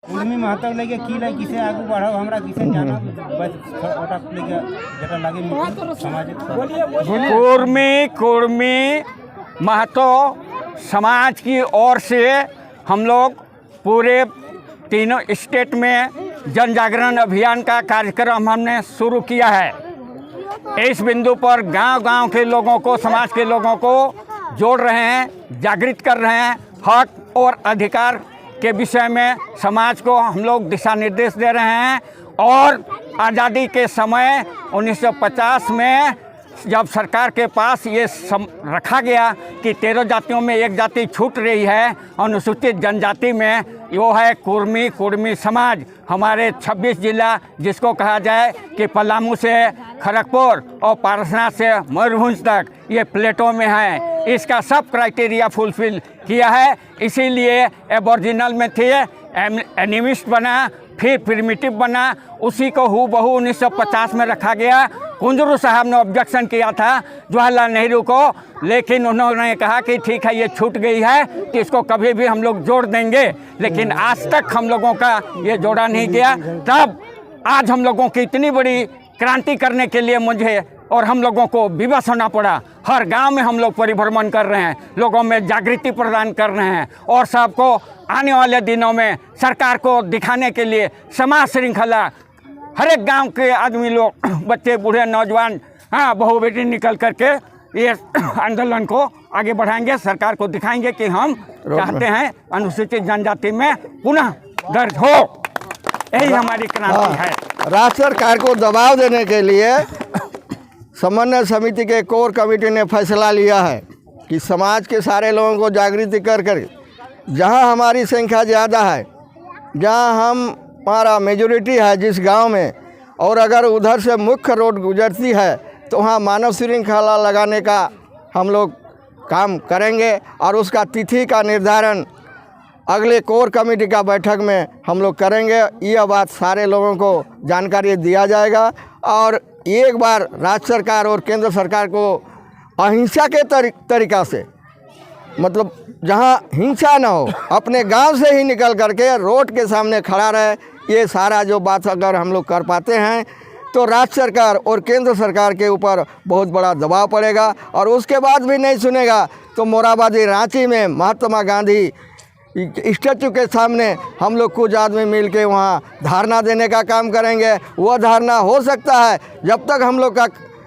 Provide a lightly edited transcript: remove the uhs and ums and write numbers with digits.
उर्मी महत्व लेके की लाई किसे आगू बढ़ाओ हमरा किसे जाना बस ओटा लेके जेटा लागे समाज कुर्मी महतो समाज की ओर से हम लोग पूरे तीनों स्टेट में जन जागरण अभियान का कार्यक्रम हमने शुरू किया है। इस बिंदु पर गांव-गांव के लोगों को, समाज के लोगों को जोड़ रहे हैं, जागृत कर रहे हैं। हक और अधिकार के विषय में समाज को हम लोग दिशा निर्देश दे रहे हैं। और आज़ादी के समय 1950 में जब सरकार के पास ये रखा गया कि 13 जातियों में एक जाति छूट रही है, अनुसूचित जनजाति में, वो है कुर्मी समाज। हमारे 26 जिला जिसको कहा जाए कि पलामू से खड़गपुर और पारसनाथ से मयूरभंज तक ये प्लेटों में है। इसका सब क्राइटेरिया फुलफिल किया है। इसीलिए एबोरिजिनल में थे, एनिमिस्ट बना, फिर प्रिमिटिव बना, उसी को हूबहू 1950 में रखा गया। कुंजरू साहब ने ऑब्जेक्शन किया था जवाहरलाल नेहरू को, लेकिन उन्होंने कहा कि ठीक है ये छूट गई है कि इसको कभी भी हम लोग जोड़ देंगे, लेकिन आज तक हम लोगों का ये जोड़ा नहीं गया। तब आज हम लोगों की इतनी बड़ी क्रांति करने के लिए मुझे और हम लोगों को विवश होना पड़ा। हर गांव में हम लोग परिभ्रमण कर रहे हैं, लोगों में जागृति प्रदान कर रहे हैं और सबको आने वाले दिनों में सरकार को दिखाने के लिए समाज श्रृंखला हर एक गांव के आदमी लोग, बच्चे, बूढ़े, नौजवान, हाँ, बहू बेटी निकल करके ये आंदोलन को आगे बढ़ाएंगे। सरकार को दिखाएंगे कि हम चाहते हैं अनुसूचित जनजाति में पुनः दर्ज हो। यही हमारी क्रांति है। राज्य सरकार को दबाव देने के लिए समन्वय समिति के कोर कमेटी ने फैसला लिया है कि समाज के सारे लोगों को जागृति कर जहां हमारी संख्या ज़्यादा है, जहां हमारा मेजोरिटी है जिस गांव में, और अगर उधर से मुख्य रोड गुजरती है तो वहाँ मानव श्रृंखला लगाने का हम लोग काम करेंगे और उसका तिथि का निर्धारण अगले कोर कमेटी का बैठक में हम लोग करेंगे। यह बात सारे लोगों को जानकारी दिया जाएगा और एक बार राज्य सरकार और केंद्र सरकार को अहिंसा के तरीक़ा से, मतलब जहां हिंसा ना हो, अपने गांव से ही निकल करके रोड के सामने खड़ा रहे। ये सारा जो बात अगर हम लोग कर पाते हैं तो राज्य सरकार और केंद्र सरकार के ऊपर बहुत बड़ा दबाव पड़ेगा। और उसके बाद भी नहीं सुनेगा तो मोराबादी रांची में महात्मा गांधी स्टैचू के सामने हम लोग कुछ आदमी मिल के वहाँ धरना देने का काम करेंगे। वह धरना हो सकता है जब तक हम लोग का